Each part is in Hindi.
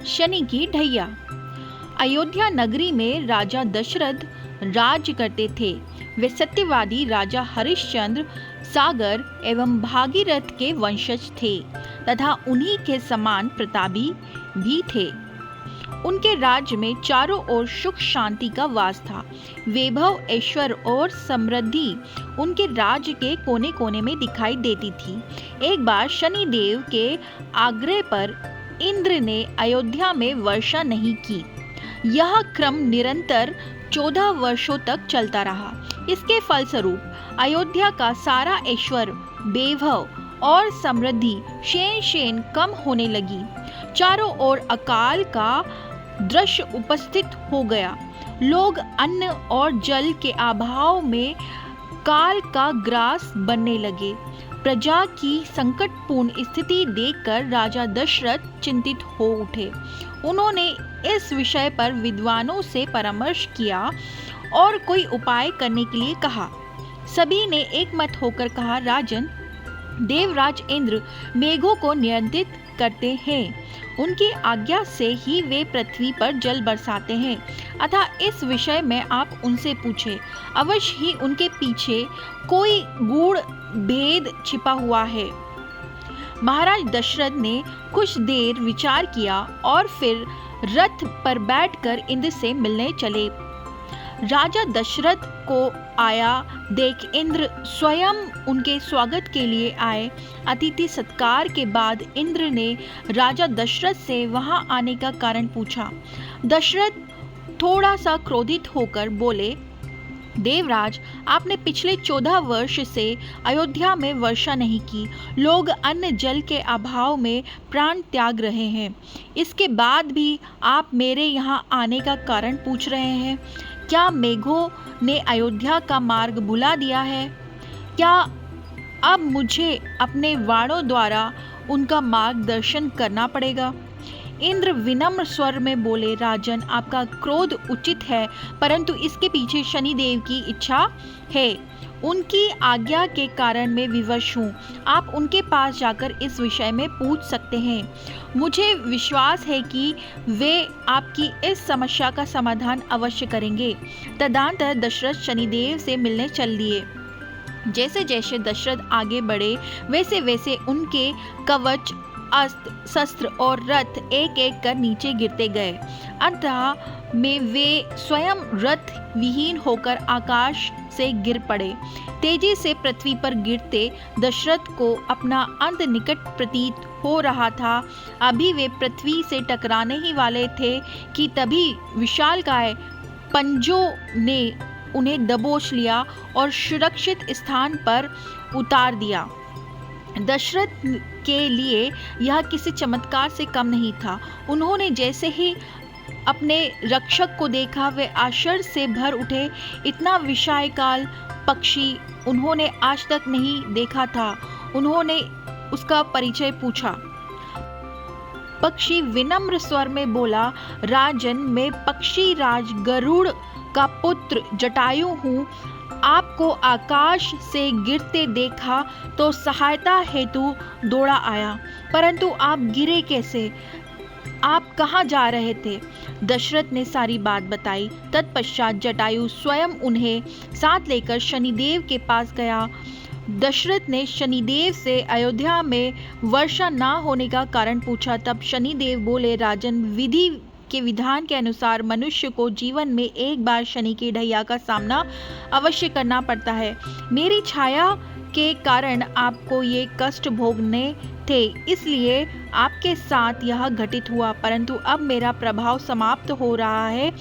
शनि की ढैया। अयोध्या नगरी में राजा दशरथ राज करते थे। वे सत्यवादी राजा हरिश्चंद्र, सागर एवं भागीरथ के वंशज थे तथा उन्हीं के समान प्रतापी भी थे। उनके राज्य में चारों ओर सुख शांति का वास था। वैभव, ऐश्वर्य और समृद्धि उनके राज्य के कोने कोने में दिखाई देती थी। एक बार शनि देव के आग्रह पर इंद्र ने अयोध्या में वर्षा नहीं की। यह क्रम निरंतर 14 वर्षों तक चलता रहा। इसके फलस्वरूप अयोध्या का सारा ऐश्वर्य, वैभव और समृद्धि शेन शेन कम होने लगी। चारों ओर अकाल का दृश्य उपस्थित हो गया। लोग अन्न और जल के अभाव में काल का ग्रास बनने लगे। प्रजा की संकटपूर्ण स्थिति देखकर राजा दशरथ चिंतित हो उठे। उन्होंने इस विषय पर विद्वानों से परामर्श किया और कोई उपाय करने के लिए कहा। सभी ने एकमत होकर कहा, राजन, देवराज इंद्र मेघों को नियंत्रित करते हैं। उनकी आज्ञा से ही वे पृथ्वी पर जल बरसाते हैं। अतः इस विषय में आप उनसे पूछें। अवश्य ही उनके पीछे कोई गूढ़ भेद छिपा हुआ है। महाराज दशरथ ने कुछ देर विचार किया और फिर रथ पर बैठकर इंद्र से मिलने चले। राजा दशरथ को आया देख इंद्र स्वयं उनके स्वागत के लिए आए। अतिथि सत्कार के बाद इंद्र ने राजा दशरथ से वहां आने का कारण पूछा। दशरथ थोड़ा सा क्रोधित होकर बोले, देवराज, आपने पिछले 14 वर्ष से अयोध्या में वर्षा नहीं की। लोग अन्न जल के अभाव में प्राण त्याग रहे हैं। इसके बाद भी आप मेरे यहाँ आने का कारण पूछ रहे हैं। क्या मेघों ने अयोध्या का मार्ग भुला दिया है? क्या अब मुझे अपने वाणों द्वारा उनका मार्गदर्शन करना पड़ेगा? इंद्र विनम्र स्वर में बोले, राजन, आपका क्रोध उचित है, परंतु इसके पीछे शनिदेव की इच्छा है। उनकी आज्ञा के कारण मैं विवश हूँ। आप उनके पास जाकर इस विषय में पूछ सकते हैं। मुझे विश्वास है कि वे आपकी इस समस्या का समाधान अवश्य करेंगे। तदनंतर दशरथ शनिदेव से मिलने चल दिए। जैसे जैसे दशरथ आगे बढ़े वैसे वैसे उनके कवच, अस्त्र शस्त्र और रथ एक एक कर नीचे गिरते गए। अंततः में वे स्वयं रथ विहीन होकर आकाश से गिर पड़े। तेजी से पृथ्वी पर गिरते दशरथ को अपना अंत निकट प्रतीत हो रहा था। अभी वे पृथ्वी से टकराने ही वाले थे कि तभी विशालकाय पंजों ने उन्हें दबोच लिया और सुरक्षित स्थान पर उतार दिया। दशरथ के लिए यह किसी चमत्कार से कम नहीं था। उन्होंने जैसे ही अपने रक्षक को देखा वे आश्चर्य से भर उठे। इतना विशालकाय पक्षी उन्होंने आज तक नहीं देखा था। उन्होंने उसका परिचय पूछा। पक्षी विनम्र स्वर में बोला, राजन, मैं पक्षी राज गरुड़ का पुत्र जटायु हूँ। आपको आकाश से गिरते देखा तो सहायता हेतु दौड़ा आया, परंतु आप गिरे कैसे? आप कहाँ जा रहे थे? दशरथ ने सारी बात बताई। तत्पश्चात जटायु स्वयं उन्हें साथ लेकर शनिदेव के पास गया। दशरथ ने शनिदेव से अयोध्या में वर्षा न होने का कारण पूछा। तब शनिदेव बोले, राजन, विधि के विधान के अनुसार मनुष्य को जीवन में एक बार शनि की ढैया का सामना अवश्य करना पड़ता है। मेरी छाया के कारण आपको ये कष्ट भोगने थे, इसलिए आपके साथ यह घटित हुआ, परंतु अब मेरा प्रभाव समाप्त हो रहा है।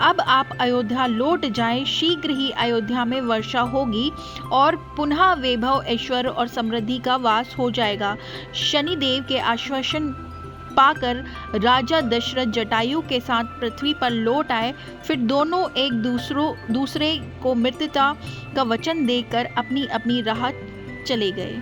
अब आप अयोध्या लौट जाएं। शीघ्र ही अयोध्या में वर्षा होगी और पुनः वैभव, ऐश्वर्य और समृद्धि का वास हो जाएगा। शनिदेव के आश्वासन पाकर राजा दशरथ जटायु के साथ पृथ्वी पर लौट आए। फिर दोनों एक दूसरे को मृत्यता का वचन देकर अपनी अपनी राह चले गए।